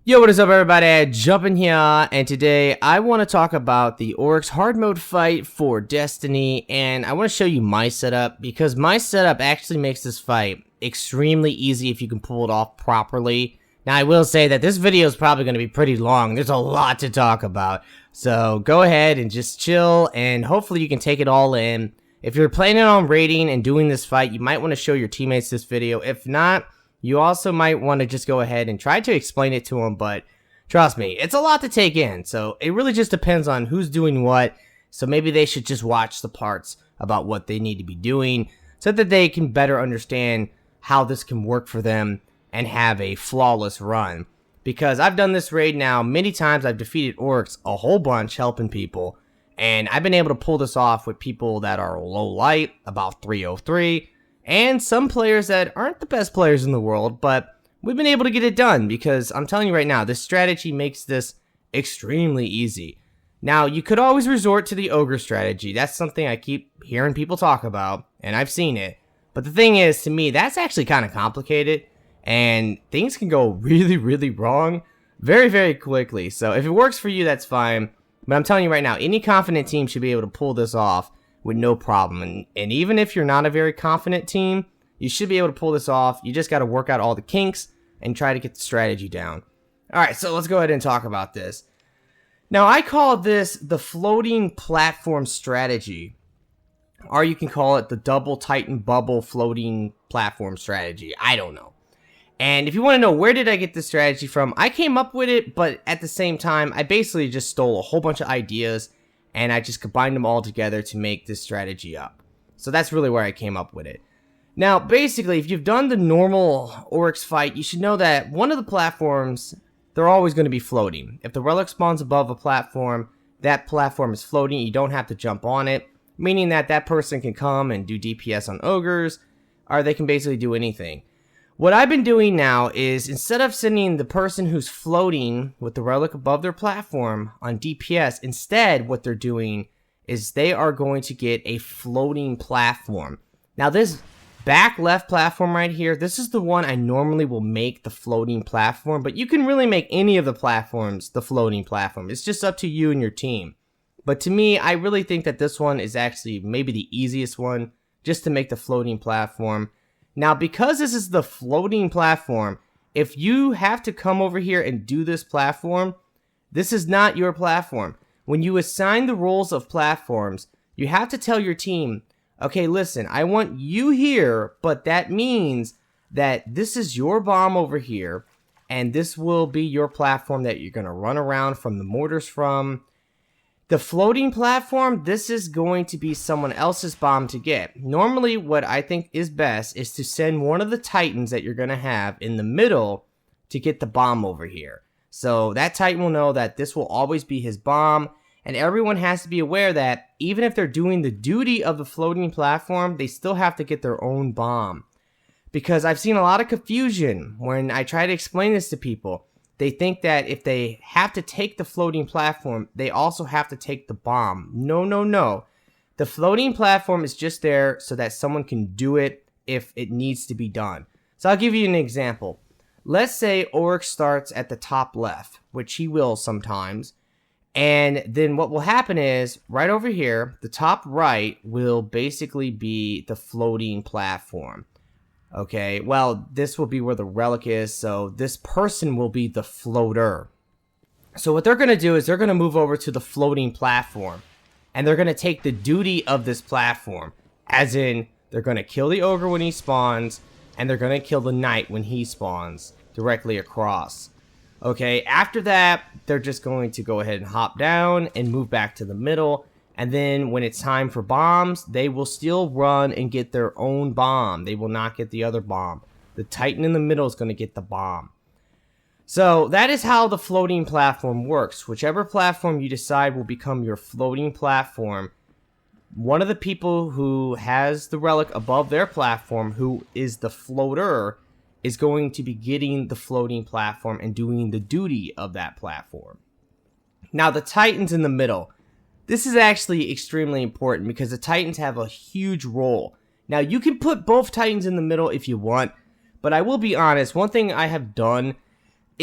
Yo, what is up everybody? Jumping here, and today I want to talk about the Oryx hard mode fight for Destiny, and I want to show you my setup, because my setup actually makes this fight extremely easy if you can pull it off properly. Now I will say that this video is probably going to be pretty long, there's a lot to talk about, so go ahead and just chill, and hopefully you can take it all in. If you're planning on raiding and doing this fight, you might want to show your teammates this video. If not, you also might want to just go ahead and try to explain it to them, but trust me, it's a lot to take in, so it really just depends on who's doing what, so maybe they should just watch the parts about what they need to be doing, so that they can better understand how this can work for them and have a flawless run. Because I've done this raid now many times, I've defeated Oryx a whole bunch helping people, and I've been able to pull this off with people that are low light, about 303, and some players that aren't the best players in the world, but we've been able to get it done because I'm telling you right now, this strategy makes this extremely easy. Now, you could always resort to the ogre strategy. That's something I keep hearing people talk about, and I've seen it. But the thing is, to me, that's actually kind of complicated, and things can go really wrong very, very quickly. So if it works for you, that's fine. But I'm telling you right now, any confident team should be able to pull this off with no problem, and even if you're not a very confident team, you should be able to pull this off. You just got to work out all the kinks and try to get the strategy down. Alright, so let's go ahead and talk about this. Now, I call this the floating platform strategy, or you can call it the double Titan bubble floating platform strategy. I don't know. And if you want to know where did I get this strategy from, I came up with it, but at the same time, I basically just stole a whole bunch of ideas and I just combined them all together to make this strategy up. So that's really where I came up with it. Now, basically, if you've done the normal Oryx fight, you should know that one of the platforms, they're always going to be floating. If the relic spawns above a platform, that platform is floating. You don't have to jump on it, meaning that that person can come and do DPS on ogres, or they can basically do anything. What I've been doing now is, instead of sending the person who's floating with the relic above their platform on DPS, instead what they're doing is they are going to get a floating platform. Now this back left platform right here, this is the one I normally will make the floating platform, but you can really make any of the platforms the floating platform. It's just up to you and your team. But to me, I really think that this one is actually maybe the easiest one, just to make the floating platform. Now, because this is the floating platform, if you have to come over here and do this platform, this is not your platform. When you assign the roles of platforms, you have to tell your team, okay, listen, I want you here, but that means that this is your bomb over here, and this will be your platform that you're going to run around from the mortars from. The floating platform, this is going to be someone else's bomb to get. Normally, what I think is best is to send one of the Titans that you're going to have in the middle to get the bomb over here. So that Titan will know that this will always be his bomb, and everyone has to be aware that even if they're doing the duty of the floating platform, they still have to get their own bomb. Because I've seen a lot of confusion when I try to explain this to people. They think that if they have to take the floating platform, they also have to take the bomb. No. The floating platform is just there so that someone can do it if it needs to be done. So I'll give you an example. Let's say Oryx starts at the top left, which he will sometimes. And then what will happen is, right over here, the top right will basically be the floating platform. Okay, well, this will be where the relic is, so this person will be the floater. So what they're going to do is they're going to move over to the floating platform, and they're going to take the duty of this platform, as in, they're going to kill the ogre when he spawns, and they're going to kill the knight when he spawns, directly across. Okay, after that, they're just going to go ahead and hop down and move back to the middle. And then when it's time for bombs, they will still run and get their own bomb. They will not get the other bomb. The Titan in the middle is going to get the bomb. So that is how the floating platform works. Whichever platform you decide will become your floating platform, one of the people who has the relic above their platform, who is the floater, is going to be getting the floating platform and doing the duty of that platform. Now the Titans in the middle. This is actually extremely important because the Titans have a huge role. Now, you can put both Titans in the middle if you want, but I will be honest, one thing I have done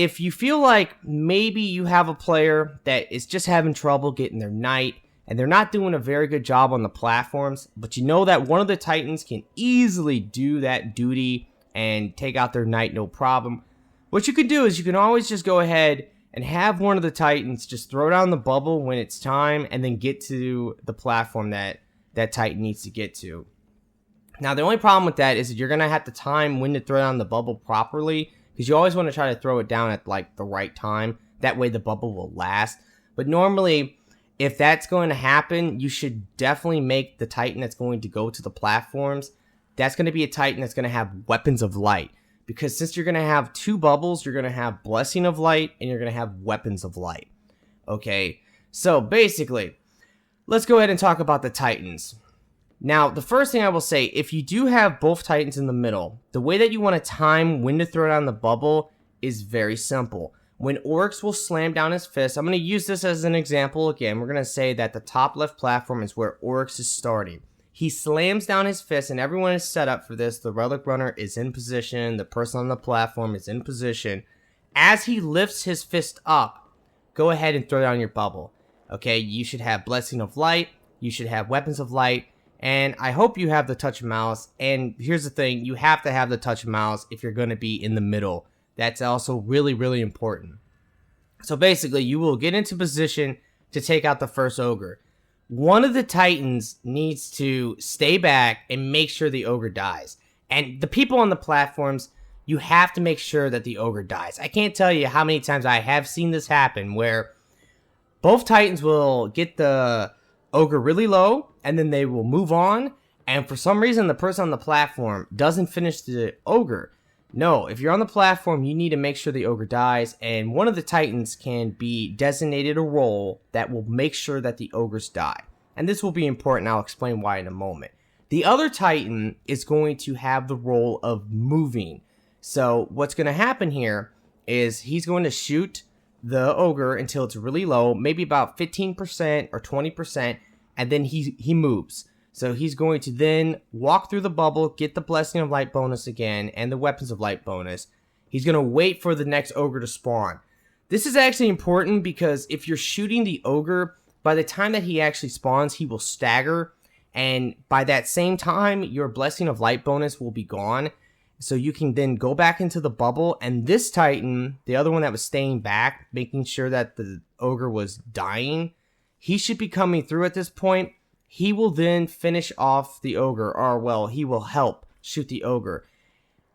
if you feel like maybe you have a player that is just having trouble getting their knight, and they're not doing a very good job on the platforms, but you know that one of the Titans can easily do that duty and take out their knight no problem, what you can do is you can always just go ahead and have one of the Titans just throw down the bubble when it's time and then get to the platform that that Titan needs to get to. Now, the only problem with that is that you're going to have to time when to throw down the bubble properly, because you always want to try to throw it down at like the right time. That way the bubble will last. But normally, if that's going to happen, you should definitely make the Titan that's going to go to the platforms. That's going to be a Titan that's going to have Weapons of Light. Because since you're going to have two bubbles, you're going to have Blessing of Light and you're going to have Weapons of Light. Okay, so basically, let's go ahead and talk about the Titans. Now, the first thing I will say, if you do have both Titans in the middle, the way that you want to time when to throw down the bubble is very simple. When Oryx will slam down his fist, I'm going to use this as an example again. We're going to say that the top left platform is where Oryx is starting. He slams down his fist and everyone is set up for this. The Relic Runner is in position. The person on the platform is in position. As he lifts his fist up, go ahead and throw down your bubble. Okay, you should have Blessing of Light. You should have Weapons of Light. And I hope you have the touch mouse. And here's the thing, you have to have the touch mouse if you're going to be in the middle. That's also really, really important. So basically, you will get into position to take out the first ogre. One of the Titans needs to stay back and make sure the ogre dies. And the people on the platforms, you have to make sure that the ogre dies. I can't tell you how many times I have seen this happen where both Titans will get the ogre really low and then they will move on. And for some reason, the person on the platform doesn't finish the ogre. No, if you're on the platform, you need to make sure the ogre dies, and one of the Titans can be designated a role that will make sure that the ogres die. And this will be important, I'll explain why in a moment. The other Titan is going to have the role of moving. So what's going to happen here is he's going to shoot the ogre until it's really low, maybe about 15% or 20%, and then he moves. So he's going to then walk through the bubble, get the Blessing of Light bonus again, and the Weapons of Light bonus. He's going to wait for the next ogre to spawn. This is actually important because if you're shooting the ogre, by the time that he actually spawns, he will stagger. And by that same time, your Blessing of Light bonus will be gone. So you can then go back into the bubble. And this Titan, the other one that was staying back, making sure that the ogre was dying, he should be coming through at this point. He will then finish off the ogre, or well, he will help shoot the ogre.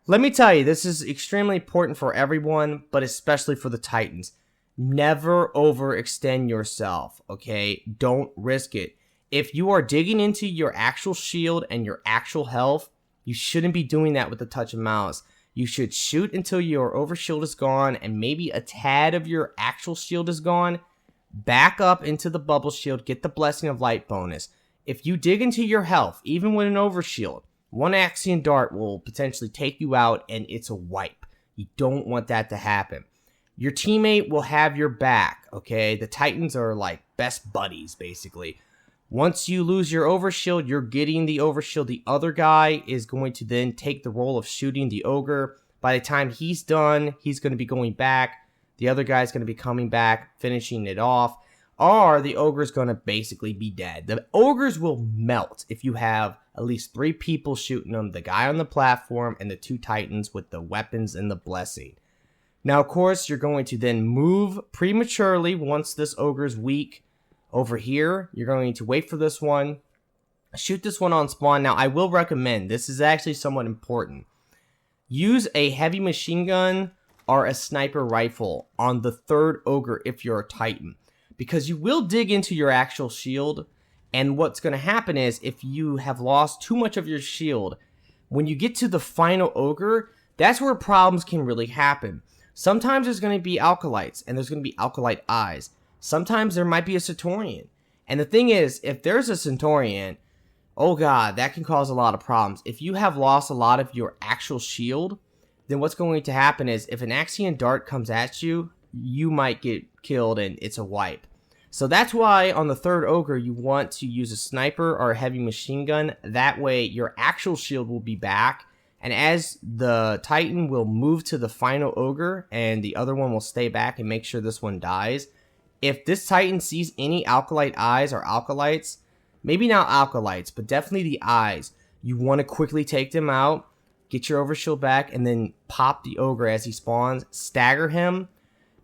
Let me tell you, this is extremely important for everyone, but especially for the Titans. Never overextend yourself, okay? Don't risk it. If you are digging into your actual shield and your actual health, you shouldn't be doing that with the touch of mouse. You should shoot until your overshield is gone and maybe a tad of your actual shield is gone. Back up into the bubble shield, get the Blessing of Light bonus. If you dig into your health, even with an overshield, one Axion Dart will potentially take you out and it's a wipe. You don't want that to happen. Your teammate will have your back, okay? The Titans are like best buddies, basically. Once you lose your overshield, you're getting the overshield. The other guy is going to then take the role of shooting the ogre. By the time he's done, he's going to be going back. The other guy's going to be coming back, finishing it off. Or the ogre's going to basically be dead. The ogres will melt if you have at least 3 people shooting them. The guy on the platform and the 2 Titans with the weapons and the blessing. Now, of course, you're going to then move prematurely once this ogre's weak. Over here, you're going to wait for this one. Shoot this one on spawn. Now, I will recommend, this is actually somewhat important. Use a heavy machine gun or a sniper rifle on the 3rd ogre if you're a Titan. Because you will dig into your actual shield, and what's going to happen is if you have lost too much of your shield, when you get to the final ogre, that's where problems can really happen. Sometimes there's going to be alkalites, and there's going to be alkalite eyes. Sometimes there might be a Centaurian. And the thing is, if there's a Centaurian, oh god, that can cause a lot of problems. If you have lost a lot of your actual shield, then what's going to happen is if an Axion Dart comes at you, you might get killed and it's a wipe. So that's why on the 3rd ogre you want to use a sniper or a heavy machine gun. That way your actual shield will be back And as the Titan will move to the final ogre and the other one will stay back and make sure this one dies, if this Titan sees any alkalite eyes or alkalites, maybe not alkalites, but definitely the eyes, you want to quickly take them out, get your overshield back, and then pop the ogre as he spawns, stagger him,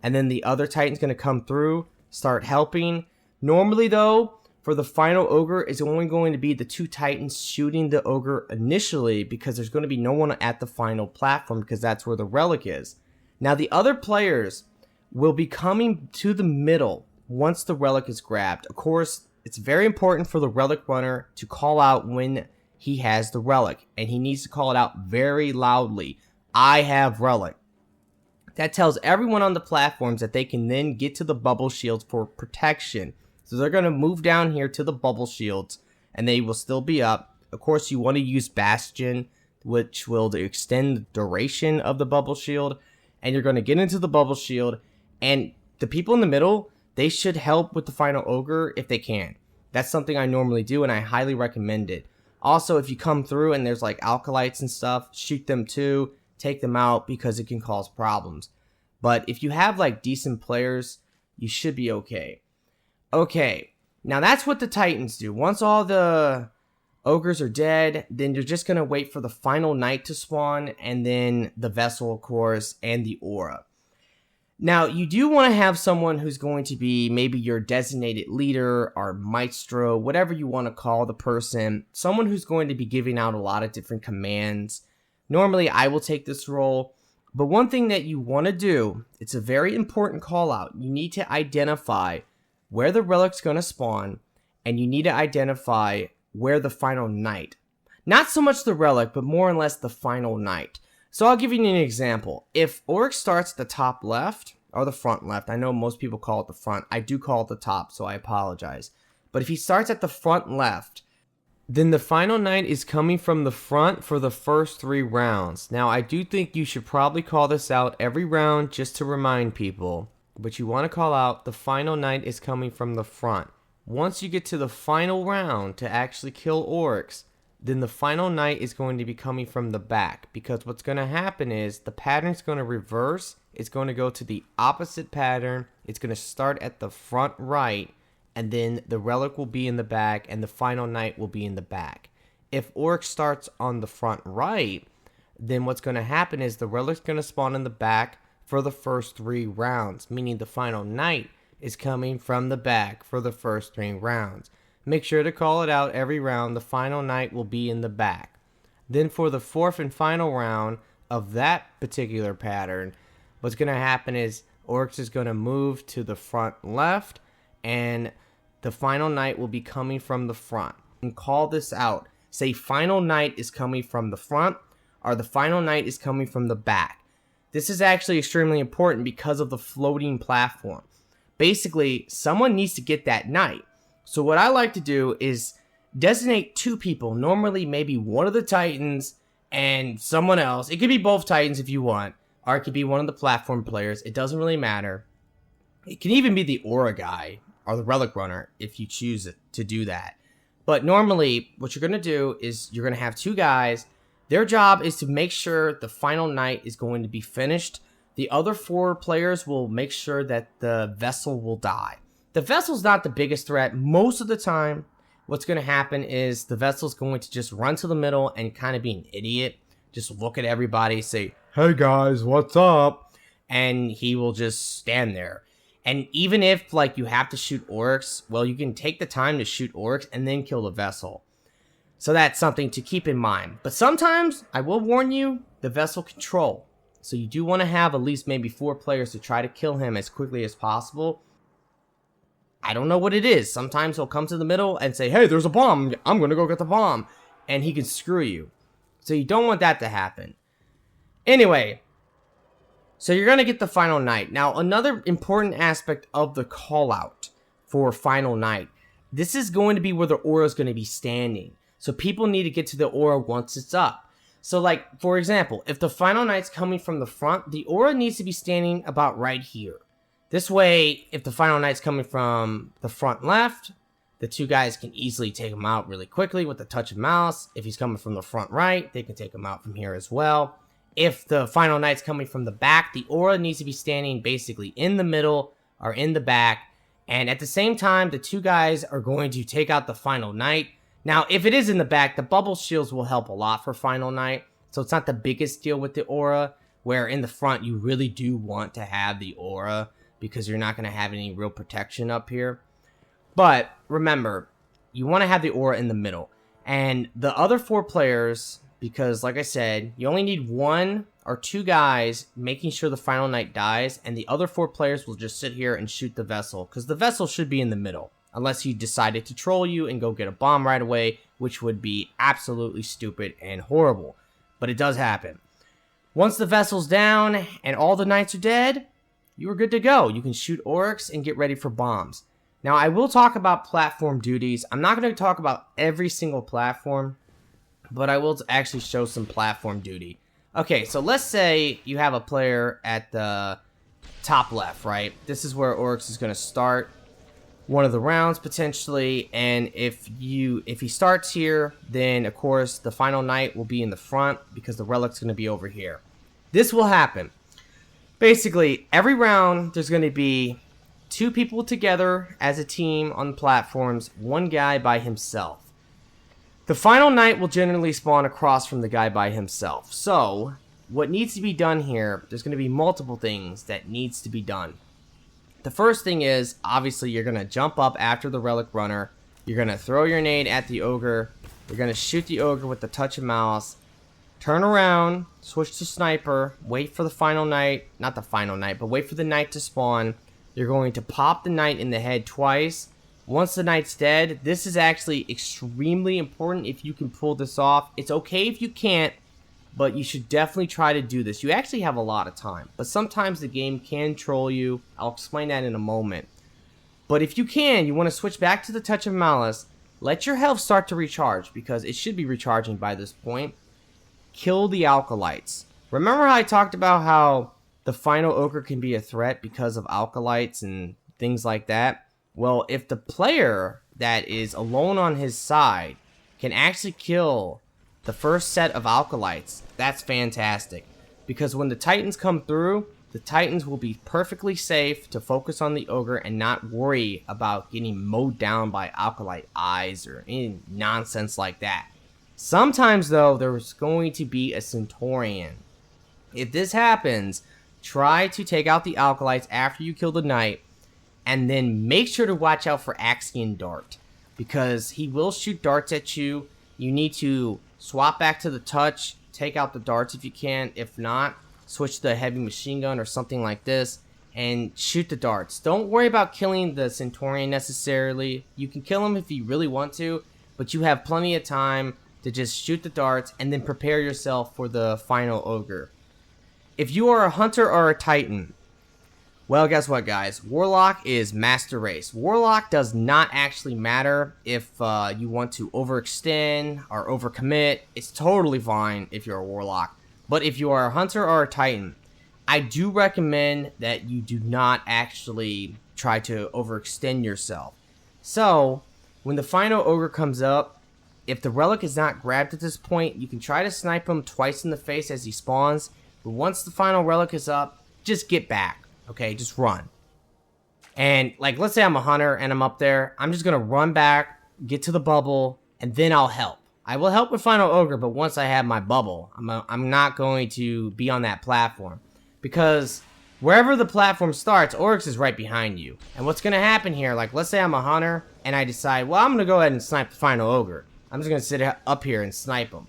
and then the other Titan's going to come through, start helping. Normally though, for the final ogre, it's only going to be the 2 Titans shooting the ogre initially, because there's going to be no one at the final platform, because that's where the relic is. Now the other players will be coming to the middle once the relic is grabbed. Of course, it's very important for the relic runner to call out when he has the relic, and he needs to call it out very loudly. I have relic. That tells everyone on the platforms that they can then get to the bubble shields for protection. So they're going to move down here to the bubble shields, and they will still be up. Of course, you want to use Bastion, which will extend the duration of the bubble shield, and you're going to get into the bubble shield, and the people in the middle, they should help with the final ogre if they can. That's something I normally do, and I highly recommend it. Also, if you come through and there's like alkalites and stuff, shoot them too, take them out, because it can cause problems. But if you have like decent players, you should be okay. Okay, now that's what the Titans do. Once all the ogres are dead, then you're just going to wait for the final knight to spawn, and then the vessel, of course, and the aura. Now, you do want to have someone who's going to be maybe your designated leader or maestro, whatever you want to call the person. Someone who's going to be giving out a lot of different commands. Normally, I will take this role. But one thing that you want to do, it's a very important call out. You need to identify where the relic's going to spawn, and you need to identify where the final knight. Not so much the relic, but more or less the final knight. So I'll give you an example. If Oryx starts at the top left, or the front left, I know most people call it the front. I do call it the top, so I apologize. But if he starts at the front left, then the final knight is coming from the front for the first 3 rounds. Now, I do think you should probably call this out every round just to remind people. But you want to call out the final knight is coming from the front. Once you get to the final round to actually kill Oryx, then the final knight is going to be coming from the back, because what's going to happen is the pattern is going to reverse. It's going to go to the opposite pattern. It's going to start at the front right, and then the relic will be in the back, and the final knight will be in the back. If Oryx starts on the front right, then what's going to happen is the relic's going to spawn in the back for the first 3 rounds, meaning the final knight is coming from the back for the first 3 rounds. Make sure to call it out every round. The final knight will be in the back. Then for the 4th and final round of that particular pattern, what's going to happen is Oryx is going to move to the front left, and the final knight will be coming from the front. And call this out. Say final knight is coming from the front, or the final knight is coming from the back. This is actually extremely important because of the floating platform. Basically, someone needs to get that knight. So what I like to do is designate 2 people, normally maybe one of the Titans and someone else. It could be both Titans if you want, or it could be one of the platform players. It doesn't really matter. It can even be the aura guy or the relic runner if you choose to do that. But normally, what you're going to do is you're going to have 2 guys. Their job is to make sure the final knight is going to be finished. The other 4 players will make sure that the vessel will die. The vessel's not the biggest threat. Most of the time, what's going to happen is the vessel's going to just run to the middle and kind of be an idiot. Just look at everybody, say, "Hey guys, what's up?" And he will just stand there. And even if like you have to shoot Oryx, well, you can take the time to shoot Oryx and then kill the vessel. So that's something to keep in mind. But sometimes, I will warn you, the vessel can troll. So you do want to have at least maybe 4 players to try to kill him as quickly as possible. I don't know what it is. Sometimes he'll come to the middle and say, "Hey, there's a bomb. I'm going to go get the bomb." And he can screw you. So you don't want that to happen. Anyway, so you're going to get the final knight. Now, another important aspect of the call out for final knight. This is going to be where the aura is going to be standing. So people need to get to the aura once it's up. So like, for example, if the final knight's coming from the front, the aura needs to be standing about right here. This way, if the final knight's coming from the front left, the two guys can easily take him out really quickly with the touch of mouse. If he's coming from the front right, they can take him out from here as well. If the final knight's coming from the back, the aura needs to be standing basically in the middle or in the back. And at the same time, the two guys are going to take out the final knight. Now, if it is in the back, the bubble shields will help a lot for final knight. So it's not the biggest deal with the aura, where in the front, you really do want to have the aura because you're not going to have any real protection up here. But remember, you want to have the aura in the middle. And the other 4 players, because like I said, you only need 1 or 2 guys making sure the final knight dies, and the other 4 players will just sit here and shoot the vessel, because the vessel should be in the middle, unless you decided to troll you and go get a bomb right away, which would be absolutely stupid and horrible. But it does happen. Once the vessel's down and all the knights are dead, you are good to go. You can shoot Oryx and get ready for bombs. Now, I will talk about platform duties. I'm not going to talk about every single platform, but I will actually show some platform duty. Okay, so let's say you have a player at the top left, right? This is where Oryx is going to start one of the rounds potentially, and if he starts here, then of course the final knight will be in the front because the relic's going to be over here. This will happen. Basically, every round there's going to be 2 people together as a team on the platforms, 1 guy by himself. The final knight will generally spawn across from the guy by himself. So, what needs to be done here, there's going to be multiple things that needs to be done. The first thing is, obviously, you're going to jump up after the relic runner. You're going to throw your nade at the ogre. You're going to shoot the ogre with the touch of mouse. Turn around, switch to sniper, wait for the final knight, not the final knight, but wait for the knight to spawn. You're going to pop the knight in the head twice. Once the knight's dead, this is actually extremely important if you can pull this off. It's okay if you can't, but you should definitely try to do this. You actually have a lot of time, but sometimes the game can troll you. I'll explain that in a moment. But if you can, you want to switch back to the touch of malice. Let your health start to recharge, because it should be recharging by this point. Kill the alkalites. Remember how I talked about how the final ogre can be a threat because of alkalites and things like that? Well, if the player that is alone on his side can actually kill the first set of alkalites, that's fantastic. Because when the titans come through, the titans will be perfectly safe to focus on the ogre and not worry about getting mowed down by alkalite eyes or any nonsense like that. Sometimes, though, there's going to be a Centaurian. If this happens, try to take out the alkalites after you kill the knight, and then make sure to watch out for Axion Dart, because he will shoot darts at you. You need to swap back to the touch, take out the darts if you can. If not, switch to the heavy machine gun or something like this, and shoot the darts. Don't worry about killing the Centaurian necessarily. You can kill him if you really want to, but you have plenty of time to just shoot the darts and then prepare yourself for the final ogre. If you are a hunter or a titan, well, guess what, guys? Warlock is master race. Warlock does not actually matter if you want to overextend or overcommit. It's totally fine if you're a warlock. But if you are a hunter or a titan, I do recommend that you do not actually try to overextend yourself. So, when the final ogre comes up, if the relic is not grabbed at this point, you can try to snipe him twice in the face as he spawns. But once the final relic is up, just get back. Okay, just run. And, like, let's say I'm a hunter and I'm up there. I'm just going to run back, get to the bubble, and then I'll help. I will help with Final Ogre, but once I have my bubble, I'm not going to be on that platform. Because wherever the platform starts, Oryx is right behind you. And what's going to happen here, like, let's say I'm a hunter, and I decide, well, I'm going to go ahead and snipe the Final Ogre. I'm just going to sit up here and snipe him.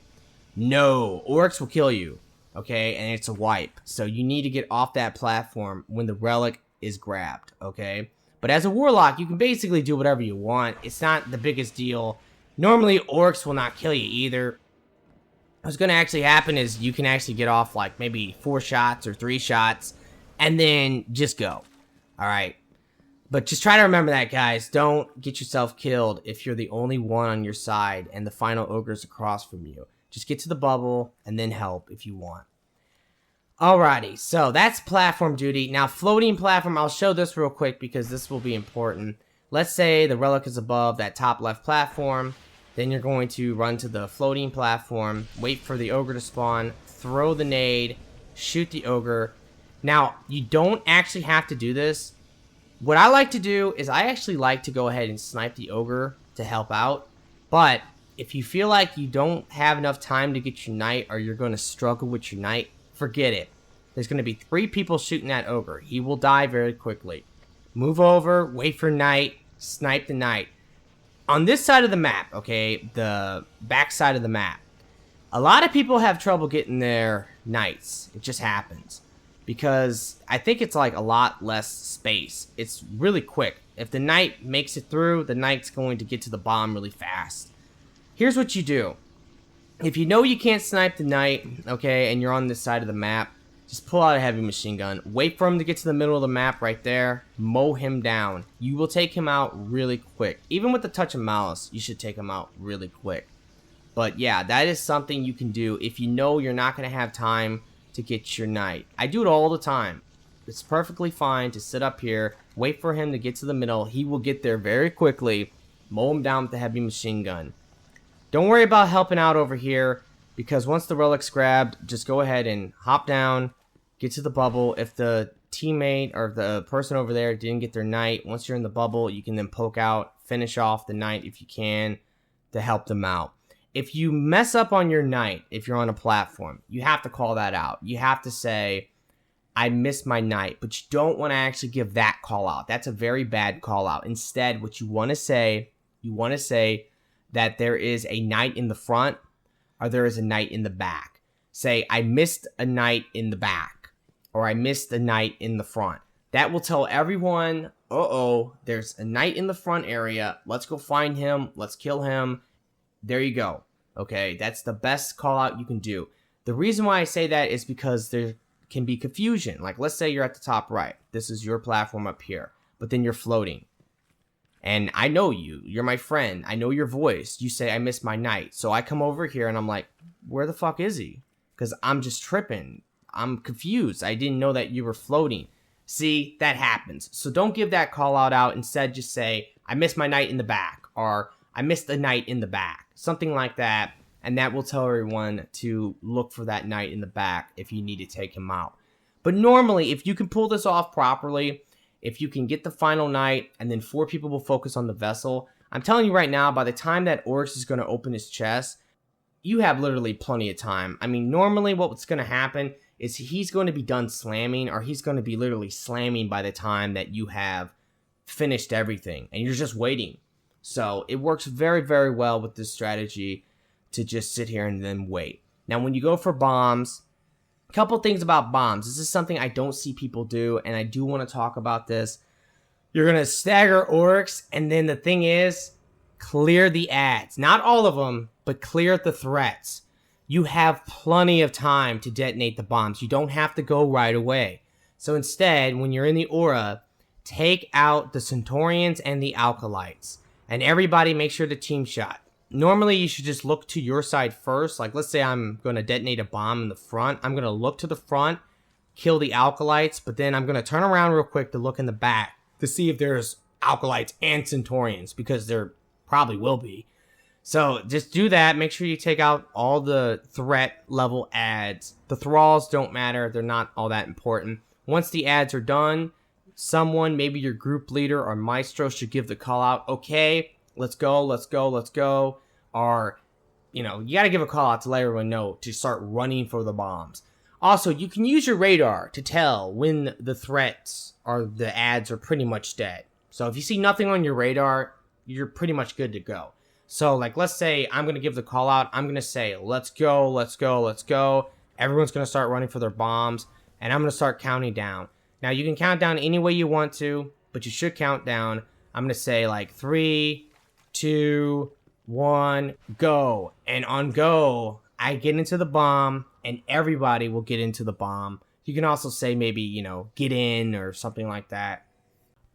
No, Oryx will kill you. Okay, and it's a wipe. So you need to get off that platform when the relic is grabbed, okay? But as a warlock, you can basically do whatever you want. It's not the biggest deal. Normally, Oryx will not kill you either. What's going to actually happen is you can actually get off like maybe 4 shots or 3 shots, and then just go, alright? But just try to remember that, guys. Don't get yourself killed if you're the only one on your side and the final ogre's across from you. Just get to the bubble and then help if you want. Alrighty, so that's platform duty. Now, floating platform, I'll show this real quick because this will be important. let's say the relic is above that top left platform. Then you're going to run to the floating platform, wait for the ogre to spawn, throw the nade, shoot the ogre. Now, you don't actually have to do this. What I like to do is I actually like to go ahead and snipe the ogre to help out. But if you feel like you don't have enough time to get your knight, or you're going to struggle with your knight, forget it. There's going to be 3 people shooting that ogre. He will die very quickly. Move over, wait for knight, snipe the knight. On this side of the map, okay, the back side of the map, a lot of people have trouble getting their knights. It just happens. Because I think it's like a lot less space. It's really quick. If the knight makes it through, the knight's going to get to the bomb really fast. Here's what you do. If you know you can't snipe the knight, okay, and you're on this side of the map, just pull out a heavy machine gun. Wait for him to get to the middle of the map right there. Mow him down. You will take him out really quick. Even with the touch of malice, you should take him out really quick. But yeah, that is something you can do if you know you're not going to have time to get your knight. I do it all the time. It's perfectly fine to sit up here, wait for him to get to the middle. He will get there very quickly. Mow him down with the heavy machine gun. Don't worry about helping out over here, because once the relic's grabbed, just go ahead and hop down, get to the bubble. If the teammate or the person over there didn't get their knight, once you're in the bubble, you can then poke out, finish off the knight if you can to help them out. If you mess up on your knight, if you're on a platform, you have to call that out. You have to say, I missed my knight, but you don't want to actually give that call out. That's a very bad call out. Instead, what you want to say that there is a knight in the front or there is a knight in the back. Say, I missed a knight in the back, or I missed a knight in the front. That will tell everyone, uh-oh, there's a knight in the front area. Let's go find him. Let's kill him. There you go. Okay, that's the best call out you can do. The reason why I say that is because there can be confusion. Like, let's say you're at the top right. This is your platform up here, but then you're floating. And I know you. You're my friend. I know your voice. You say, I missed my knight. So I come over here and I'm like, where the fuck is he? Because I'm just tripping. I'm confused. I didn't know that you were floating. See, that happens. So don't give that call out. Instead, just say, I missed my knight in the back, or I missed a knight in the back. Something like that. And that will tell everyone to look for that knight in the back if you need to take him out. But normally, if you can pull this off properly, if you can get the final knight and then 4 people will focus on the vessel, I'm telling you right now, by the time that Oryx is going to open his chest, you have literally plenty of time. I mean, normally what's going to happen is he's going to be done slamming, or he's going to be literally slamming by the time that you have finished everything and you're just waiting. So it works very, very well with this strategy to just sit here and then wait. Now, when you go for bombs, a couple things about bombs. This is something I don't see people do, and I do want to talk about this. You're going to stagger Oryx, and then the thing is, clear the ads. Not all of them, but clear the threats. You have plenty of time to detonate the bombs. You don't have to go right away. So instead, when you're in the aura, take out the Centaurians and the Alkalites. And everybody make sure to team shot. Normally, you should just look to your side first. Like, let's say I'm going to detonate a bomb in the front. I'm going to look to the front, kill the Alkalites, but then I'm going to turn around real quick to look in the back to see if there's Alkalites and Centaurians, because there probably will be. So just do that. Make sure you take out all the threat level ads. The thralls don't matter. They're not all that important. Once the ads are done, someone, maybe your group leader or maestro, should give the call out. Okay, let's go, let's go, let's go. Or, you got to give a call out to let everyone know to start running for the bombs. Also, you can use your radar to tell when the threats or the ads are pretty much dead. So if you see nothing on your radar, you're pretty much good to go. So, like, let's say I'm going to give the call out. I'm going to say, let's go, let's go, let's go. Everyone's going to start running for their bombs, and I'm going to start counting down. Now, you can count down any way you want to, but you should count down. I'm going to say, like, 3, 2, 1, go. And on go, I get into the bomb, and everybody will get into the bomb. You can also say maybe, get in or something like that.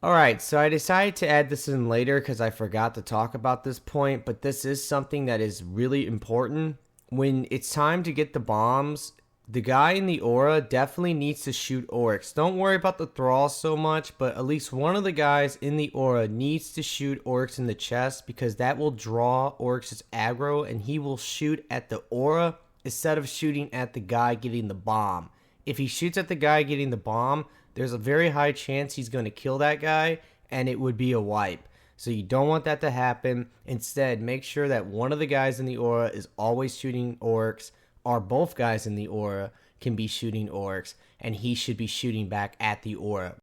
Alright, so I decided to add this in later because I forgot to talk about this point, but this is something that is really important. When it's time to get the bombs, The guy in the aura definitely needs to shoot Oryx. Don't worry about the thralls so much, but at least one of the guys in the aura needs to shoot Oryx in the chest, because that will draw Oryx's aggro and he will shoot at the aura instead of shooting at the guy getting the bomb. If he shoots at the guy getting the bomb, there's a very high chance he's going to kill that guy and it would be a wipe. So you don't want that to happen. Instead, make sure that one of the guys in the aura is always shooting Oryx, or both guys in the aura can be shooting Oryx, and he should be shooting back at the aura.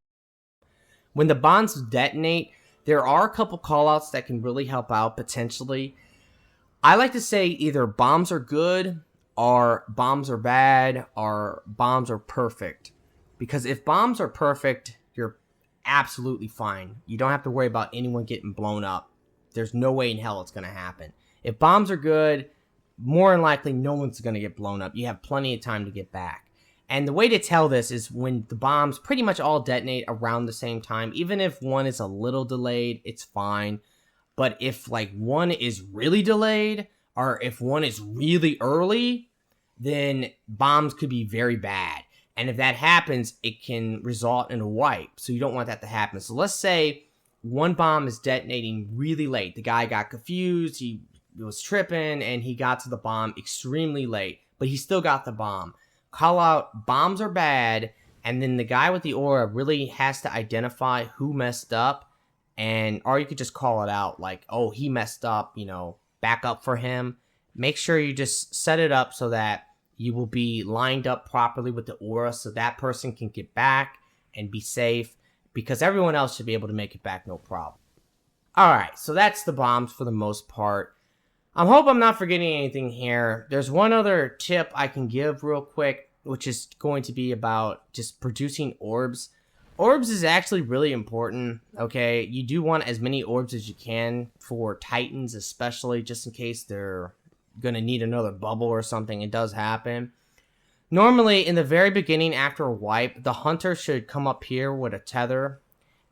When the bombs detonate, there are a couple callouts that can really help out potentially. I like to say either bombs are good, or bombs are bad, or bombs are perfect. Because if bombs are perfect, you're absolutely fine. You don't have to worry about anyone getting blown up. There's no way in hell it's going to happen. If bombs are good, more than likely no one's going to get blown up. You have plenty of time to get back. And the way to tell this is when the bombs pretty much all detonate around the same time. Even if one is a little delayed, it's fine. But if like one is really delayed, or if one is really early, then bombs could be very bad. And if that happens, it can result in a wipe. So you don't want that to happen. So let's say one bomb is detonating really late. The guy got confused, he was tripping, and he got to the bomb extremely late, but he still got the bomb. Call out bombs are bad, and then the guy with the aura really has to identify who messed up, and or you could just call it out like, oh, he messed up, you know, back up for him. Make sure you just set it up so that you will be lined up properly with the aura so that person can get back and be safe, because everyone else should be able to make it back no problem. Alright, so that's the bombs for the most part. I hope I'm not forgetting anything here. There's one other tip I can give real quick, which is going to be about just producing orbs. Orbs is actually really important, okay? You do want as many orbs as you can for Titans, especially just in case they're going to need another bubble or something. It does happen. Normally, in the very beginning after a wipe, the hunter should come up here with a tether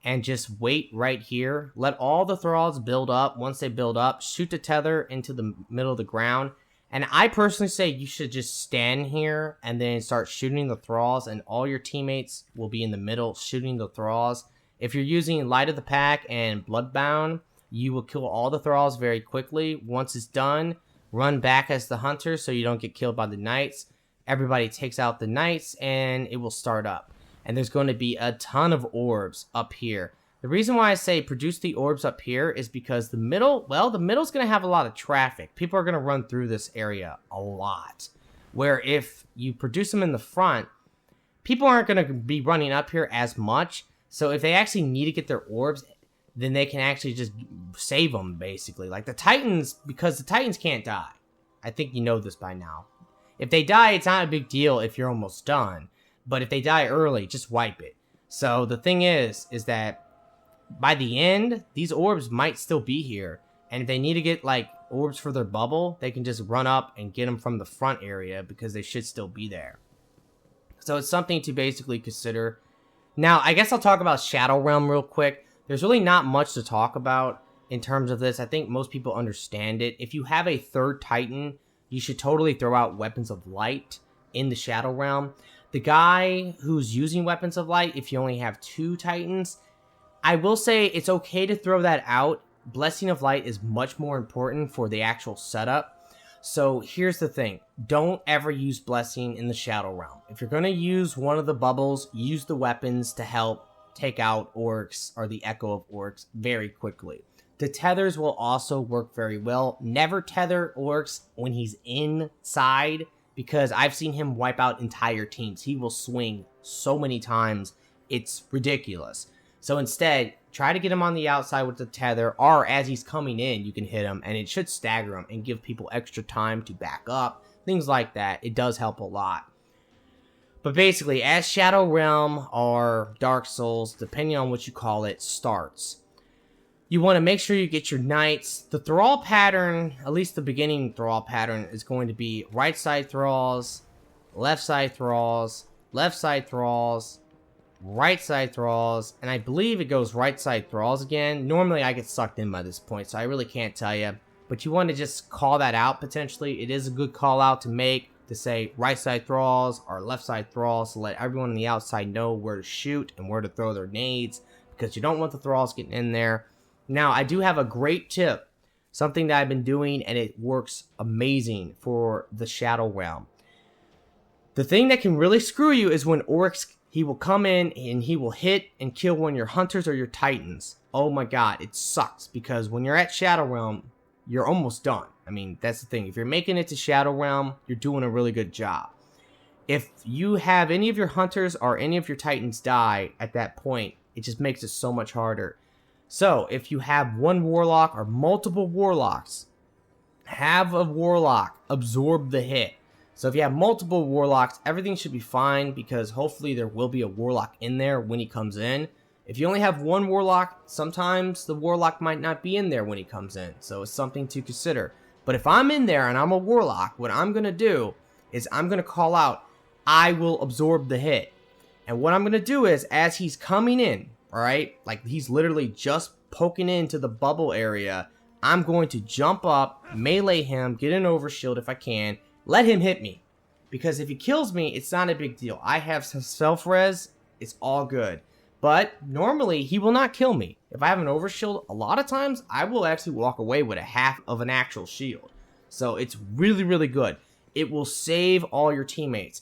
and just wait right here. Let all the thralls build up. Once they build up, shoot the tether into the middle of the ground. And I personally say you should just stand here and then start shooting the thralls, and all your teammates will be in the middle shooting the thralls. If you're using Light of the Pack and Bloodbound, you will kill all the thralls very quickly. Once it's done, run back as the hunter so you don't get killed by the knights. Everybody takes out the knights and it will start up. And there's going to be a ton of orbs up here. The reason why I say produce the orbs up here is because the middle, well, the middle's going to have a lot of traffic. People are going to run through this area a lot. Where if you produce them in the front, people aren't going to be running up here as much. So if they actually need to get their orbs, then they can actually just save them, basically. Like the Titans, because the Titans can't die. I think you know this by now. If they die, it's not a big deal if you're almost done. But if they die early, just wipe it. So the thing is that by the end, these orbs might still be here. And if they need to get like orbs for their bubble, they can just run up and get them from the front area because they should still be there. So it's something to basically consider. Now, I guess I'll talk about Shadow Realm real quick. There's really not much to talk about in terms of this. I think most people understand it. If you have a third Titan, you should totally throw out Weapons of Light in the Shadow Realm. The guy who's using Weapons of Light, if you only have 2 Titans, I will say it's okay to throw that out. Blessing of Light is much more important for the actual setup. So here's the thing. Don't ever use Blessing in the Shadow Realm. If you're going to use one of the bubbles, use the weapons to help take out Oryx or the Echo of Oryx very quickly. The tethers will also work very well. Never tether Oryx when he's inside, because I've seen him wipe out entire teams. He will swing so many times, it's ridiculous. So instead, try to get him on the outside with the tether, or as he's coming in, you can hit him, and it should stagger him and give people extra time to back up. Things like that. It does help a lot. But basically, as Shadow Realm or Dark Souls, depending on what you call it, starts, you want to make sure you get your knights. The thrall pattern, at least the beginning thrall pattern, is going to be right side thralls, left side thralls, left side thralls, right side thralls, and I believe it goes right side thralls again. Normally I get sucked in by this point, so I really can't tell you. But you want to just call that out potentially. It is a good call out to make. to say right side thralls or left side thralls to let everyone on the outside know where to shoot and where to throw their nades, because you don't want the thralls getting in there. Now, I do have a great tip, something that I've been doing, and it works amazing for the Shadow Realm. The thing that can really screw you is when Oryx, he will come in and he will hit and kill one of your hunters or your titans. Oh my god, it sucks, because when you're at Shadow Realm, you're almost done. I mean, that's the thing. If you're making it to Shadow Realm, you're doing a really good job. If you have any of your hunters or any of your titans die at that point, it just makes it so much harder. So, if you have one warlock or multiple warlocks, have a warlock absorb the hit. So if you have multiple warlocks, everything should be fine, because hopefully there will be a warlock in there when he comes in. If you only have one warlock, sometimes the warlock might not be in there when he comes in. So it's something to consider. But if I'm in there and I'm a warlock, what I'm going to do is I'm going to call out, I will absorb the hit. And what I'm going to do is, as he's coming in, alright, like he's literally just poking into the bubble area, I'm going to jump up, melee him, get an overshield if I can, let him hit me. Because if he kills me, it's not a big deal. I have some self-res, it's all good. But normally, he will not kill me. If I have an overshield, a lot of times, I will actually walk away with a half of an actual shield. So it's really, really good. It will save all your teammates.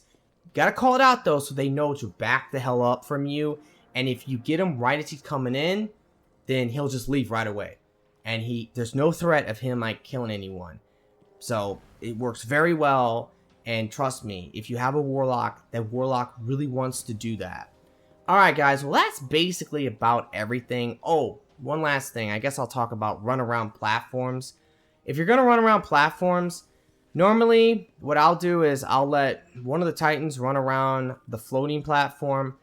Gotta call it out though, so they know to back the hell up from you. And if you get him right as he's coming in, then he'll just leave right away. And there's no threat of him like killing anyone. So it works very well, and trust me, if you have a warlock, that warlock really wants to do that. Alright guys, well that's basically about everything. Oh, one last thing, I guess I'll talk about run around platforms. If you're going to run around platforms, normally what I'll do is I'll let one of the titans run around the floating platform.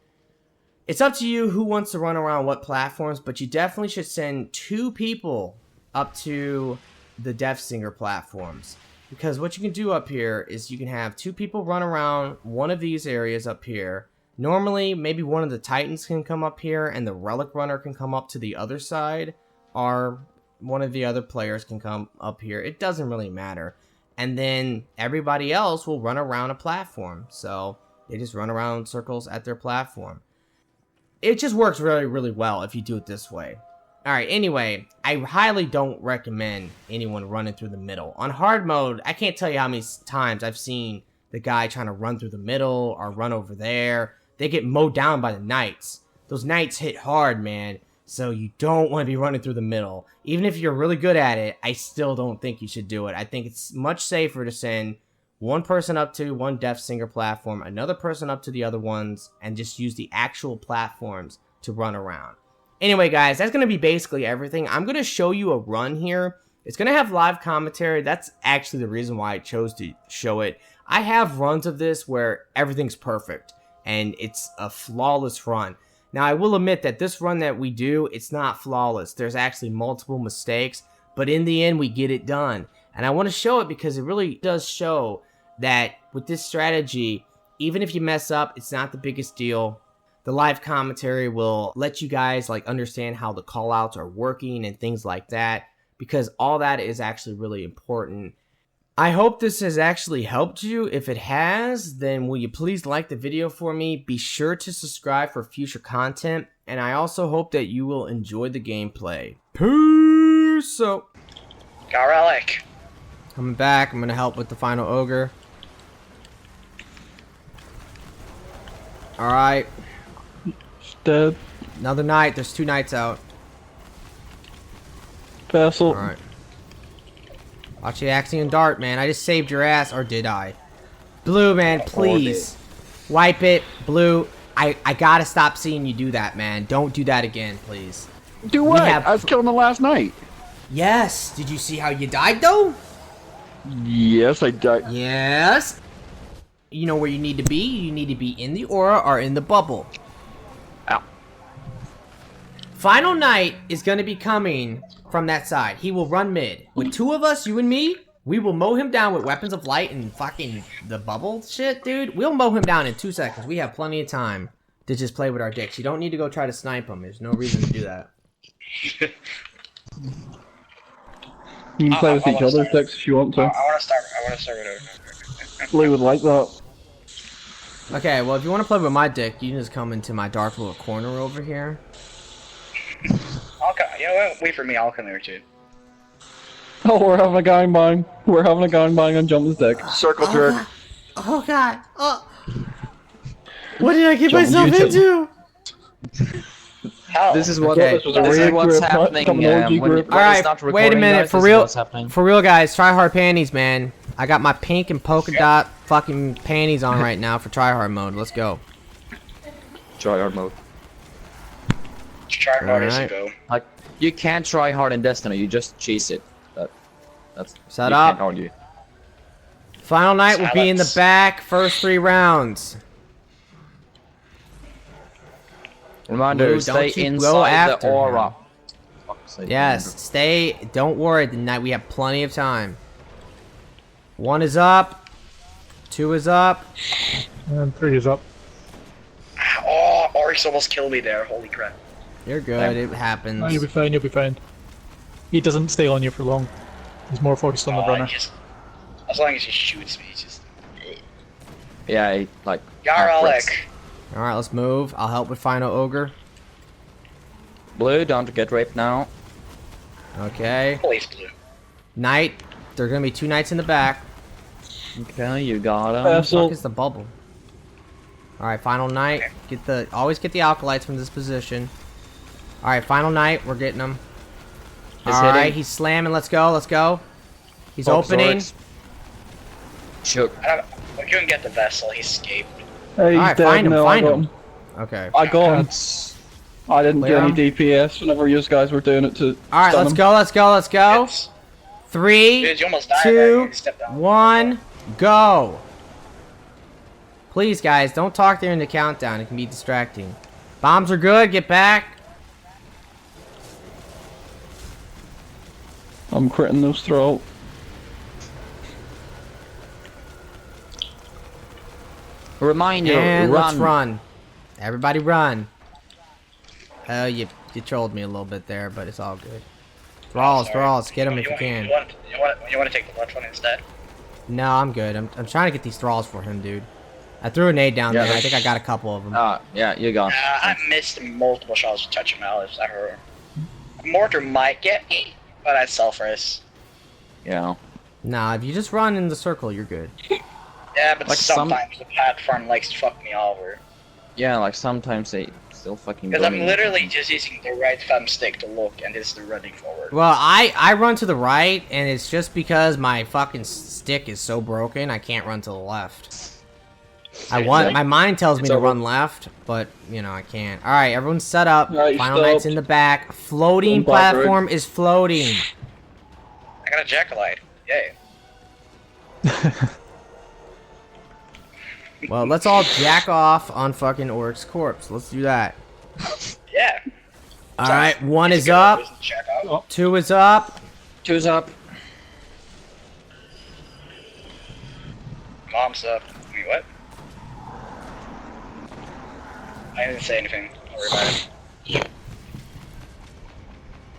It's up to you who wants to run around what platforms, but you definitely should send 2 people up to the Death Singer platforms, because what you can do up here is you can have 2 people run around one of these areas up here. Normally maybe one of the titans can come up here and the relic runner can come up to the other side, or one of the other players can come up here. It doesn't really matter. And then everybody else will run around a platform, so they just run around circles at their platform. It just works really, really well if you do it this way. Alright, anyway, I highly don't recommend anyone running through the middle. On hard mode, I can't tell you how many times I've seen the guy trying to run through the middle or run over there. They get mowed down by the knights. Those knights hit hard, man. So you don't want to be running through the middle. Even if you're really good at it, I still don't think you should do it. I think it's much safer to send one person up to one Death Singer platform, another person up to the other ones, and just use the actual platforms to run around. Anyway, guys, that's going to be basically everything. I'm going to show you a run here. It's going to have live commentary. That's actually the reason why I chose to show it. I have runs of this where everything's perfect, and it's a flawless run. Now, I will admit that this run that we do, it's not flawless. There's actually multiple mistakes, but in the end, we get it done. And I want to show it because it really does show that with this strategy, even if you mess up, it's not the biggest deal. The live commentary will let you guys like understand how the callouts are working and things like that, because all that is actually really important. I hope this has actually helped you. If it has, then will you please like the video for me? Be sure to subscribe for future content, and I also hope that you will enjoy the gameplay. Peace out. Got relic. Coming back, I'm gonna help with the final ogre. Alright. Dead. Another knight. There's 2 knights out. Vessel. Alright. Watch the Axiom Dart, man. I just saved your ass. Or did I? Blue, man, please. Wipe it. Blue. I gotta stop seeing you do that, man. Don't do that again, please. Do what? I was killing the last night. Yes. Did you see how you died, though? Yes, I died. Yes. You know where you need to be? You need to be in the aura or in the bubble. Ow. Final Knight is going to be coming from that side. He will run mid. With 2 of us, you and me, we will mow him down with weapons of light and fucking the bubble shit, dude. We'll mow him down in 2 seconds. We have plenty of time to just play with our dicks. You don't need to go try to snipe him. There's no reason to do that. You can play with each other's decks if you want to. I want to start with Blue would like that. Okay, well, if you want to play with my dick, you can just come into my dark little corner over here. I'll come. You know what? Wait for me. I'll come there too. Oh, we're having a gangbang. We're having a gangbang on Jumpman's dick. Circle jerk. Oh god. Oh. What did I get Jump, myself you into? How? This is what Okay. This was a this is raid what's group, not happening. terminology When, group. when All it's right, not wait a recording, minute, guys, for this is real, what's happening. for real, guys. Try hard panties, man. I got my pink and polka dot fucking panties on right now for try hard mode. Let's go. Try hard mode. Try hard as you Alright. go. Like, you can't try hard in Destiny. You just chase it. That's Set you up. can't argue. Final night will be in the Silence. back. First 3 rounds. Reminder: Blue, don't stay you go inside after the aura. him. Fuck's sake, Yes, stay. Don't worry. Tonight we have plenty of time. 1 is up. 2 is up. And 3 is up. Oh, Oryx almost killed me there. Holy crap. You're good. It happens. No, you'll be fine, you'll be fine. He doesn't stay on you for long. He's more focused on the runner. As long as he shoots me, he's just. Yeah, he, like. Garlic. All right, let's move. I'll help with final ogre. Blue, don't get raped now. Okay. Police blue. Knight. There are gonna be 2 knights in the back. Okay, you got him. What Vessel. is the bubble? All right, final knight. Always get the alkalites from this position. All right, final knight. We're getting them. He's All right, hitting. he's slamming. Let's go. Let's go. He's Focus opening. Oryx. Shoot. We couldn't get the vessel. He escaped. Hey, he's Alright, dead find him, now. find I got him. him. Okay. I got him. That's... I didn't do Clear any him. DPS whenever you guys were doing it to All right, stun let's him. go. Let's go. Let's go. Yes. 3, Dude, you almost died there. 2, You stepped down. 1, go. Please, guys, don't talk during the countdown. It can be distracting. Bombs are good. Get back. I'm critting those throat. Reminder: And run. let's run. Everybody run. Oh, you trolled me a little bit there, but it's all good. Thralls, Sorry. thralls, get them if you can. You want to take the left one instead? No, I'm good. I'm trying to get these thralls for him, dude. I threw a nade down Yeah, there. I that's- think I got a couple of them. Yeah, you got. I missed multiple shots with touch malice. I heard. Mortar might get me, but I'd self-res. Yeah. Nah, if you just run in the circle, you're good. Yeah, but Like sometimes the platform likes to fuck me over. Yeah, like sometimes they still fucking. Because I'm bully me. literally just using the right thumbstick to look, and it's the running forward. Well, I run to the right, and it's just because my fucking stick is so broken, I can't run to the left. My mind tells me It's to over. run left, but you know I can't. All right, everyone's set up. Right, Final knight's stop. in the back. Floating Don't bother. platform is floating. I got a Jackalite. Yay. Well, let's all jack off on fucking Oryx corpse. Let's do that. Yeah. All right, 1 is Good. up. Check out. 2 is up. Two's up. Mom's up. Wait, what? I didn't say anything. Don't worry about it.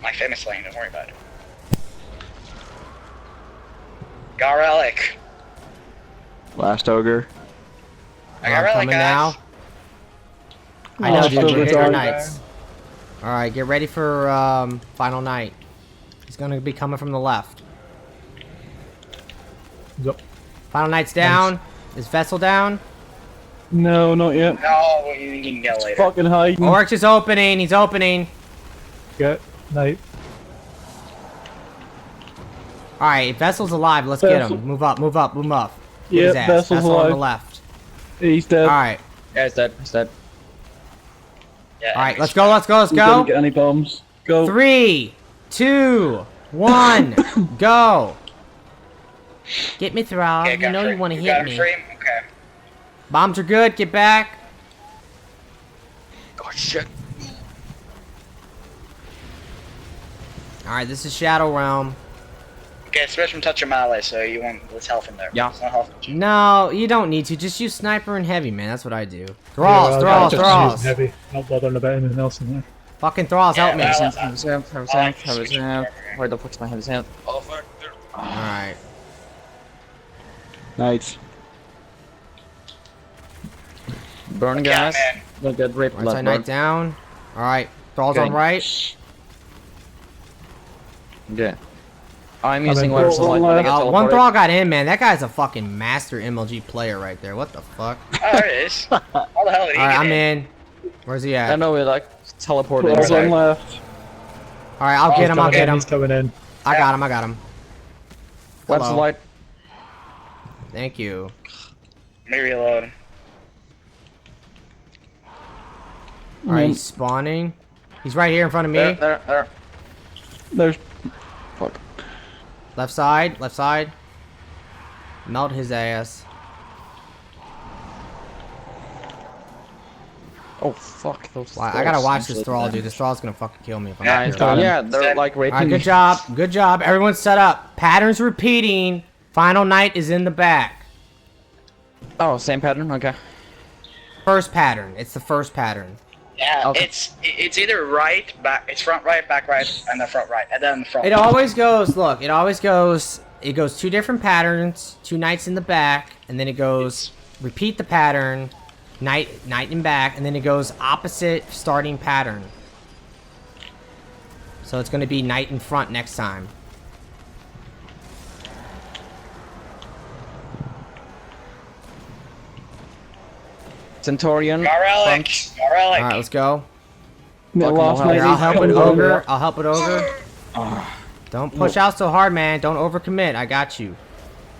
My famous lane. Don't worry about it. Garlic. Last ogre. I got I'm relic, coming guys. now. I know, Last dude. ogre We're hitting our died. knights. All right, get ready for final night. He's gonna be coming from the left. He's up. Final knight's down. Is vessel down? No, not yet. No, you can get later. Fucking hiding. Oryx is opening. He's opening. Get Knight. All right, vessel's alive. Let's get Vessel. him. Move up. Move up. Move up. Get Yep, his ass. vessel's Vessel on the alive. left. He's dead. All right. Yeah, it's dead. It's dead. Yeah, All right. Let's go. Let's go. Let's We didn't go. get any bombs. Go. 3, 2, 1, go. Get me, Thrall. Okay, You got know frame. you want to You hit got me. frame? Okay. Bombs are good. Get back. Oh shit. All right. This is Shadow Realm. Okay, switch from touch of melee, so you want this health in there. Yeah. It's not health. No, you don't need to. Just use sniper and heavy, man. That's what I do. Yeah, Thralls, I'll thralls, just thralls. use heavy. Not bothering about anything else in there. Fucking thralls, help me. Yeah, All Where the fuck's my heavy sound? Oh fuck. right. Nice. Burn, Yeah, guys. man. Don't get raped. Right Blood side burn. knight down. Alright, thralls Okay. on right. Okay. I'm in. using One Oryx as light. left. One thrall got in, man. That guy's a fucking master MLG player right there. What the fuck? Oh, there it is. How the hell did he Alright, get I'm in? in. Where's he I at? know we like teleported. Thralls inside. on left. Alright, I'll get him, I'll get him. He's coming in. I got him, I got him. Web's Hello. light. Thank you. Let me reload. Alright, he's spawning. He's right here in front of me. There. There's. Fuck. Left side, left side. Melt his ass. Oh fuck those. Wow, I gotta watch this thralls. thrall, dude. This thrall's gonna fucking kill me if I'm Yeah, not it's careful. got him. Yeah, they're like raping Alright, me. good job. Good job. Everyone's set up. Patterns repeating. Final night is in the back. Oh, same pattern. Okay. First pattern. It's the first pattern. Yeah, Okay. it's either right, back, it's front right, back right, and then front right, and then front. It always goes, look, it always goes, it goes two different patterns, two knights in the back, and then it goes, repeat the pattern, knight in back, and then it goes opposite starting pattern. So it's going to be knight in front next time. Garelic, Centurion. front. Garelic. Alright, let's go. The Fucking last hell. night Here, I'll help with he's ogre. I'll help with ogre. Don't push out so hard, man. Don't overcommit. I got you.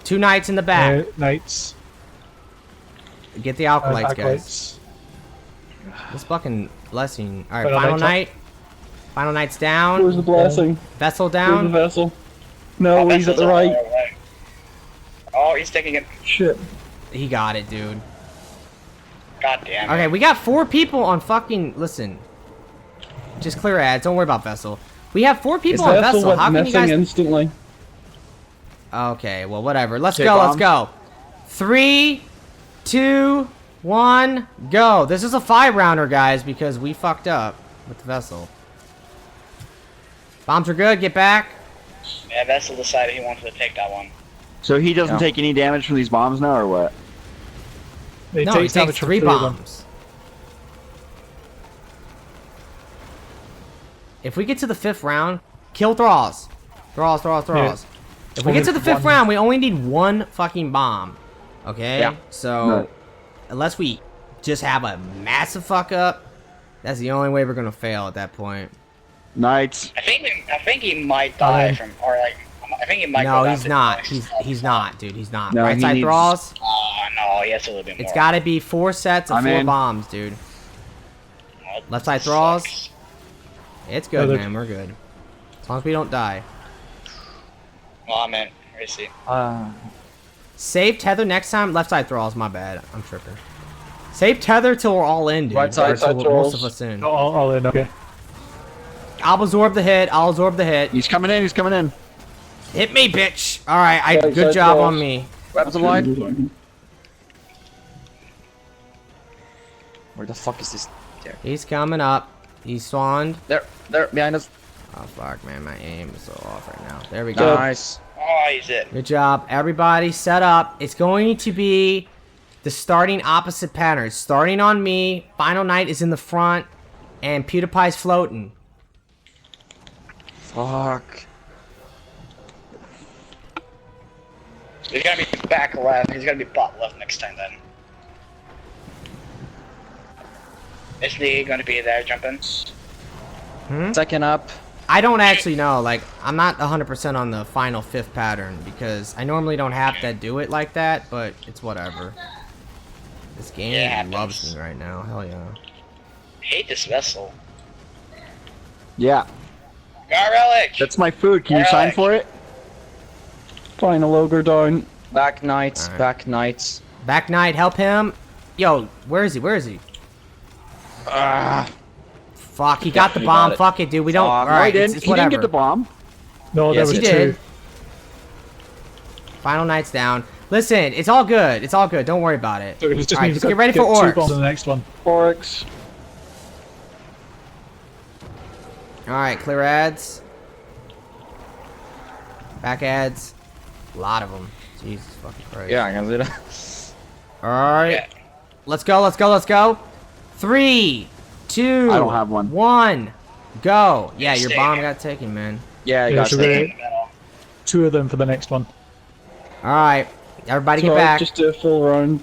Two knights in the back. Knights. Get the alkalites, guys. Acolytes. This fucking blessing. Alright, Final final knight's up. knight. Final knight's Where's down. the blessing? Vessel Where's the down. vessel? No, Oh, he's at the Vessel's right. on way. Oh, he's taking it. Shit. He got it, dude. God damn it. Okay, we got 4 people on fucking. Listen. Just clear ads. Don't worry about Vessel. We have 4 His people on vessel Vessel. went How can you missing guys. instantly. Okay, well, whatever. Let's Okay, go. Let's bomb. go. 3, 2, 1, go. This is a 5-rounder, guys, because we fucked up with the Vessel. Bombs are good. Get back. Yeah, Vessel decided he wanted to take that one. So he doesn't Yeah. take any damage from these bombs now, or what? It No, he takes damage takes from 3 of them. bombs. If we get to the 5th round, kill thralls. Thralls. If we get to the 5th round, we only need 1 fucking bomb. Okay? Yeah. So, Right. unless we just have a massive fuck up, that's the only way we're gonna fail at that point. Knights. I think he might die from, or like, I think he might. No, go down he's to not. the- He's not, dude. He's not. No, Right he side needs- thralls. Oh no, he has a little bit more. It's gotta be 4 sets of I'm 4 in. bombs, dude. Oh, Left side this thralls. sucks. It's good, they're- man. We're good. As long as we don't die. Well, I'm in. Where is he? Save tether next time. Left side thralls. My bad. I'm tripping. Save tether till we're all in, dude. Right side Or till most thralls. of us in. All in, okay. I'll absorb the hit. I'll absorb the hit. He's coming in. He's coming in. Hit me, bitch. All right. Right Good side job thralls. on me. Web's light. Where the fuck is this? There. He's coming up. He's spawned. There. Behind us. Oh fuck, man. My aim is so off right now. There we go. Nice. Oh, he's it. Good job. Everybody set up. It's going to be the starting opposite pattern. It's starting on me. Final night is in the front. And PewDiePie's floating. Fuck. He's gonna be back left. He's gonna be bot left next time then. Is Lee gonna be there jumping? Second up. I don't actually know. Like, I'm not 100% on the final 5th pattern because I normally don't have to do it like that, but it's whatever. This game Yeah, it happens. loves me right now. Hell yeah. I hate this vessel. Yeah. Garelic! That's my food. Can you Garlic. sign for it? Final ogre down. Back knights. Alright. Back knights. Back Knight, help him. Yo, where is he? Where is he? Ah. Fuck, he got the he bomb. got it. Fuck it, dude. We don't. Fuck. Alright, Right in. it's He whatever. didn't get the bomb. No, Yes, there he was did. 2. Final Knight's down. Listen, it's all good. It's all good. Don't worry about it. So it was just Alright, means just get ready for 2 Oryx. bombs on the next one. Oryx. Alright, clear ads. Back ads. A lot of them. Jesus fucking Christ. Yeah, I can see that. Alright. Yeah. Let's go, let's go, let's go. 3, 2, I don't have one. 1, go. Yeah, your Stay bomb here. got taken, man. Yeah, I Yeah, got so it. In we the middle. 2 of them for the next one. Alright, everybody get Sorry, back. just do a full round.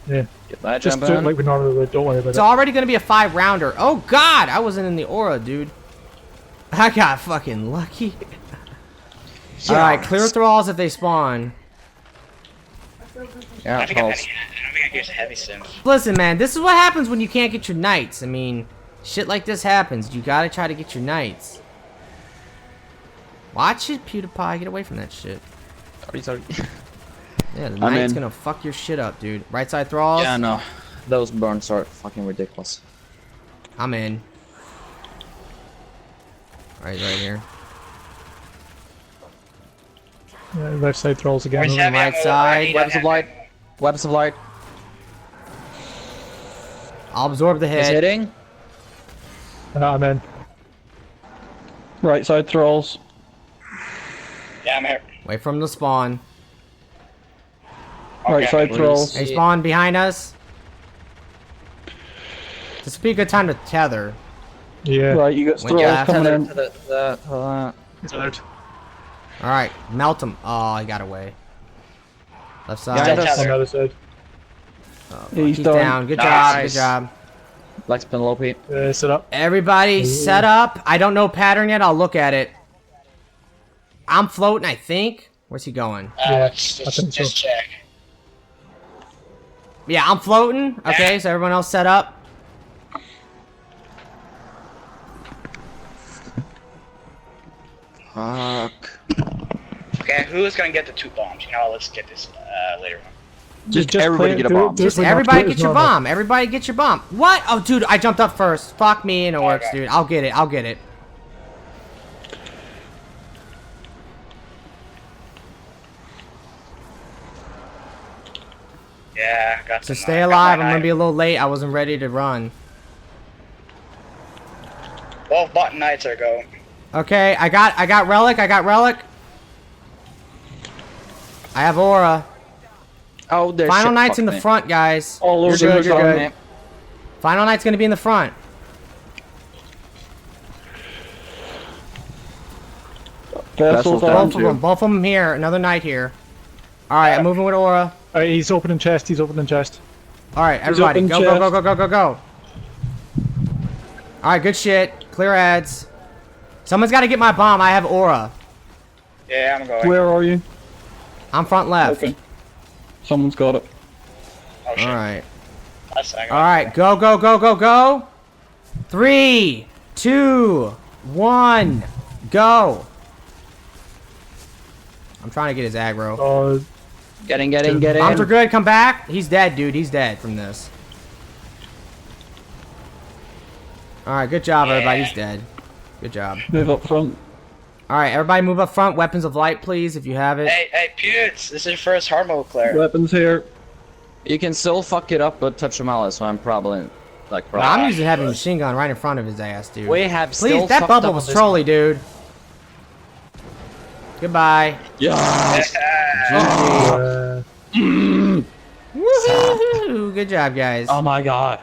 Yeah. Get that Just jump do it in. like we normally would. Don't worry about It's it. already gonna be a 5-rounder. Oh god, I wasn't in the aura, dude. I got fucking lucky. Alright, clear thralls if they spawn. Yeah, I don't think I pulse. can use heavy sims. Listen, man, this is what happens when you can't get your knights. I mean, shit like this happens. You gotta try to get your knights. Watch it, PewDiePie. Get away from that shit. Sorry. Yeah, the I'm knight's in. gonna fuck your shit up, dude. Right side thralls. Yeah, no. Those burns are fucking ridiculous. I'm in. Right here. Yeah, left side thralls again. Where's heavy right ammo? side. I need Webs a of heavy light. ammo. Webs of light. I'll absorb the He's hit. hitting. I'm in. Right side thralls. Yeah, I'm here. Wait for him to spawn. Right Okay. side thralls. They spawn behind us. This would be a good time to tether. Yeah. Right, you got When thralls you coming Tether in. to the It's out. Alright, melt him. Oh, I got away. Left side. Yeah, On the other side. He's He's done. down. Good job. Good Nice. job. Lex Penelope. Set up. Everybody set up. I don't know pattern yet. I'll look at it. I'm floating, I think. Where's he going? Yeah, Let's I think so. just check. Yeah, I'm floating. Okay, so everyone else set up. Fuck. Okay, who is gonna get the 2 bombs? You know, let's get this later on. Just everybody play- get a do it- bomb. do it Just for everybody not- get your bomb. Everybody get your bomb. What? Oh, dude, I jumped up first. Fuck me and Oryx, Okay. dude. I'll get it. I'll get it. Yeah, got So some, stay got alive. my I'm gonna be a item. little late. I wasn't ready to run. Both bot knights are going. Okay, I got relic. I got relic. I have aura. Oh, there's Final shit knight's in fucked the me. front, guys. All You're over good. the You're front. good. Final knight's gonna be in the front. Vessel's Vessel's down down. Both of them. Both of them here. Another knight here. All right, I'm moving with aura. Alright, he's opening chest. He's opening chest. All right, everybody, open go, go, go, chest. go, go, go, go. All right, good shit. Clear ads. Someone's got to get my bomb. I have aura. Yeah, I'm going. Where are you? I'm front left. Okay. Someone's got it. Oh shit. All right. Last second. All right, go, go, go, go, go. 3, 2, 1, go. I'm trying to get his aggro. Getting. Bombs are good. Come back. He's dead, dude. He's dead from this. All right, good job, everybody. He's dead. Good job. Move up front. All right, everybody move up front. Weapons of light, please, if you have it. Hey, Pewds, this is your first hard mode clear. Weapons here. You can still fuck it up, but touch the mallet, so I'm probably like. Well, I'm using heavy machine gun right in front of his ass, dude. We have still Please, that fucked bubble up was on this trolly, dude. Goodbye. Yes. Uh, Woohoo! Good job, guys. oh my god.